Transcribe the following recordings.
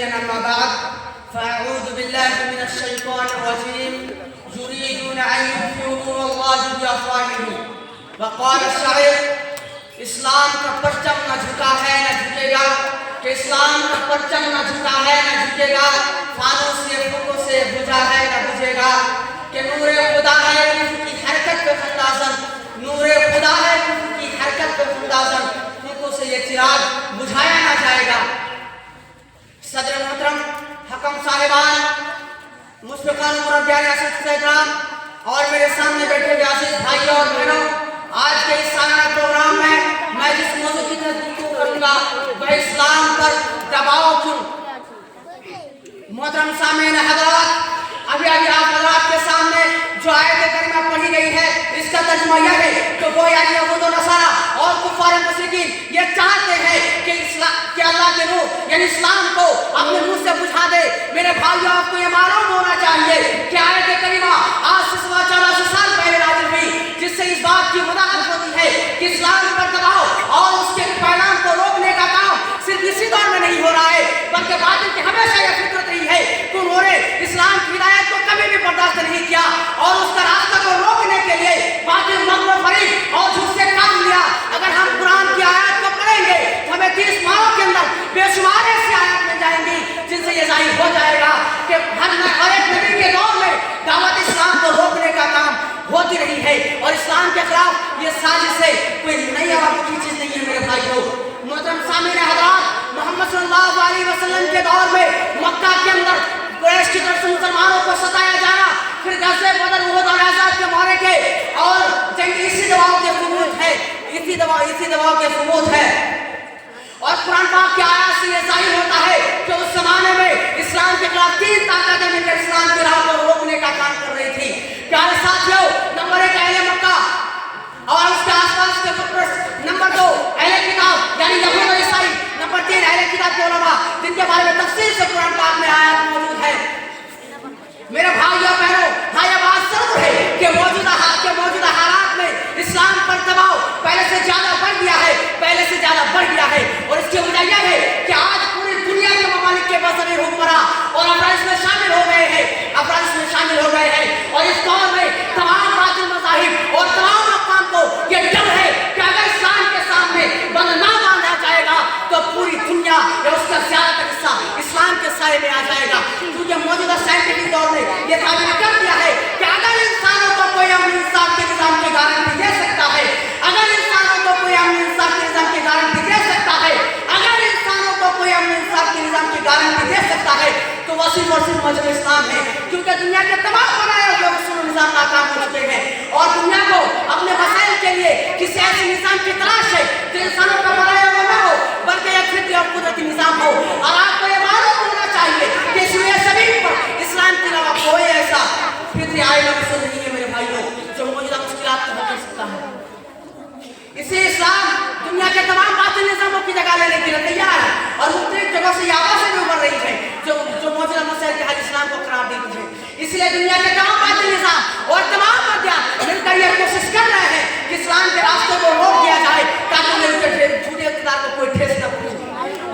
نسيا أما بعد فأعوذ بالله من الشيطان الرجيم يريدون أن يطفئوا نور الله بأفواههم وقال الشاعر اسلام کا پرچم نہ جھکا ہے نہ جھکے گا کہ اسلام کا پرچم نہ جھکا ہے نہ جھکے گا فانوس سے پھوکوں سے بجھا ہے نہ بجھے گا کہ نور خدا ہے کفر کی حرکت پہ خندازن نور خدا ہے کفر کی حرکت پہ خندازن پھوکوں سے یہ چراغ بجھایا نہ جائے گا. صدر محترم حکم صاحبان مشفقان مربیان ریاست صدران اور میرے سامنے بیٹھے ہوئے عزیز بھائیوں اور بہنوں آج کے اس سالانہ پروگرام میں جس موضوع کی تحقیق کروں گا وہ اسلام پر دباؤ کیوں. محترم سامعین حضرات ابھی آپ حضرات کے سامنے جو آیت کریمہ پڑھی گئی ہے اس کا ترجمہ یہ ہے کہ وہ یعنی یہود و نصارہ اور کفار مشرکین یہ چاہتے ہیں کہ اللہ کے نور یعنی اسلام کو اپنے منہ سے بجھا دے. میرے بھائیوں آپ کو یہ معلوم ہونا چاہیے کہ آیت کریمہ آج سے 450 سال پہلے نازل ہوئی جس سے اس بات کی وضاحت ہوتی ہے کہ اسلام پر دباؤ اور اس کے پیغام کو روکنے کا کام صرف اسی دور میں نہیں ہو رہا ہے بلکہ باطل کی ہمیشہ یہ فطرت رہی ہے کہ انہوں نے اسلام کی ہدایت کو کبھی بھی برداشت نہیں کیا اور اس کا راستہ کو روکنے کے لیے باطل مکر و فریب اور جھوٹ سے کام لیا. اگر ہم قرآن کی آیات کو پڑھیں گے تو ہمیں 30 ماہوں کے اندر بے شمار ایسی آیات مل جائیں گی جن سے یہ ظاہر ہو جائے گا کہ ہر ایک نبی کے دور میں دعوت اسلام کو روکنے کا کام ہوتی رہی ہے اور اسلام کے خلاف یہ سازش ہے کوئی نئی عوام کی چیز نہیں ہے. میرے بھائیوں محترم سامعین حضرات محمد صلی اللہ علیہ وسلم کے دور میں مکہ کے اندر قریش کی طرف سے مسلمانوں کو ستایا جانا پھر غزوہ بدر احد اور احزاب کے معرکے اور جنگ اسی دواؤں کے ثبوت ہے اسی دواؤں کے ثبوت ہے. اور قرآن پاک کی آیات سے یہ ظاہر ہوتا ہے کہ اس زمانے میں اسلام کے خلاف 3 طاقتیں مل کر اسلام کی راہ کو روکنے کا کام کر رہی تھی. پیارے ساتھیوں نمبر 1 اہل مکہ اور اس کے آس پاس کے فکرس. نمبر 2 اہل کتاب یعنی یہود و عیسائی. نمبر 3 اہل کتاب کے علماء جن کے بارے میں تفصیل سے قرآن پاک میں آیات موجود ہے. میرے بھائیوں بہنوں ہاں یہ بات ضرور ہے کہ موجودہ حالات میں اسلام پر دباؤ پہلے سے زیادہ بڑھ گیا ہے اور اس کی وجہ یہ ہے کہ آج پوری دنیا کے ممالک کے بصری حکمراں اور افراد اس میں شامل ہو گئے ہیں اور اس دور میں تمام باطل مذاہب اور تمام اقوام کو یہ ڈر ہے کہ اگر اسلام کے سامنے بند نہ باندھا جائے گا تو پوری دنیا یا اس کا زیادہ تر حصہ اسلام کے سائے میں آ جائے گا. کیونکہ موجودہ سائنٹیفک دور میں یہ ثابت کر دیا ہے کہ اگر انسانوں کو کوئی امن انصاف کے نظام کی گارنٹی دے سکتا ہے تو وہ صرف اور صرف مذہب اسلام ہے. کیونکہ دنیا کے تمام بنائے ہوئے اصول و نظام ناکام ہو چکے ہیں اور دنیا کو اپنے مسائل کے لیے کسی ایسے نظام کی تلاش ہے جو انسانوں کا بنایا ہوا نہ ہو بلکہ ایک فطری اور قدرتی نظام ہو. اور آپ کو یہ معلوم ہونا چاہیے کہ سورہ زمین پر اسلام کے علاوہ کوئی ایسا فطری آئین اور اصول نہیں ہے میرے بھائیوں جو موجودہ مشکلات کو حل کر سکتا ہے. اسی اسلام دنیا کے تمام باطل نظاموں کی جگہ لینے کے لیے تیار ہے اور مختلف جگہوں سے یہ آوازیں بھی ابھر رہی ہیں جو موجودہ مسائل کے حل اسلام کو قرار دیتی ہے. اس لیے دنیا کے تمام باطل نظام اور تمام مدیان مل کر یہ کوشش کر رہے ہیں کہ اسلام کے راستے کو روک دیا جائے تاکہ انہیں ان کے جھوٹے اقتدار کو کوئی ٹھیس نہ پہنچے.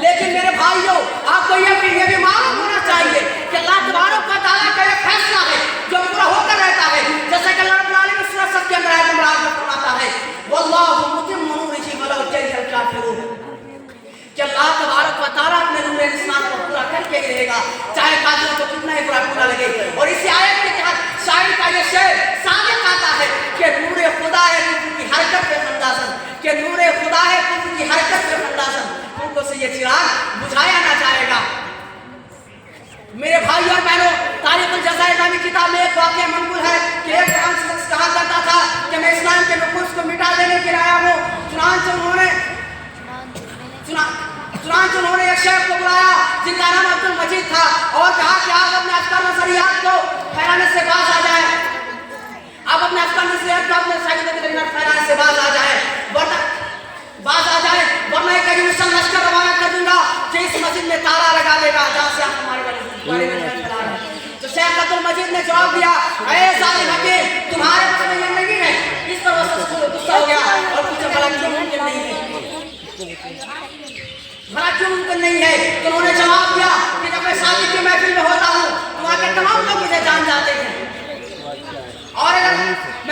لیکن میرے بھائیوں آپ کو یہ بھی معلوم ہونا چاہیے کہ اللہ تبارک و تعالیٰ کا یہ فیصلہ ہے جو پورا ہو کر رہتا ہے جیسا کہ اللہ رب العالمین سورۃ صف کے اندر آیت نمبر 8 میں فرماتا ہے واللہ متم نورہ ولو کرہ الکافرون کہ اللہ تبارک و تعالیٰ اپنے نور اسلام کو پورا کر کے رہے گا چاہے کافروں کو کتنا ہی برا لگے. اور اسی آیت کے تحت شاعر کا یہ شعر ثابت آتا ہے کہ نور خدا ہے کفر کی حرکت پہ خندازن ان کو سے یہ چراغ بجھایا نہ جائے گا. میرے بھائیوں اور بہنوں تاریخ الجزائر نامی کتاب میں ایک واقعہ منقول ہے کہ ایک شخص کہا کرتا تھا کہ میں اسلام کے نفوذ کو مٹا دینے کے لیے آیا ہوں. چنانچہ انہوں نے ایک شیخ کو بلایا جن کا نام عبد المجید تھا اور کہا کہ آپ اپنے افکار نظریات کو پھیلانے سے باز آ جائیں اپنے شاگردوں کے درمیان پھیلانے سے باز آ جائیں ورنہ کہیں مسلم لشکر روانہ کر دوں گا کہ اس مسجد میں تالا لگا دے گا جہاں سے آپ ہمارے بارے میں پھیلا رہے ہیں. تو شیخ عبد المجید نے جواب دیا اے ظالم حکیم تمہارے پاس میں یہ نہیں ہے. اس پر وہ غصہ ہو گیا اور پوچھا بھلا کیوں ممکن نہیں ہے. تو انہوں نے جواب دیا کہ جب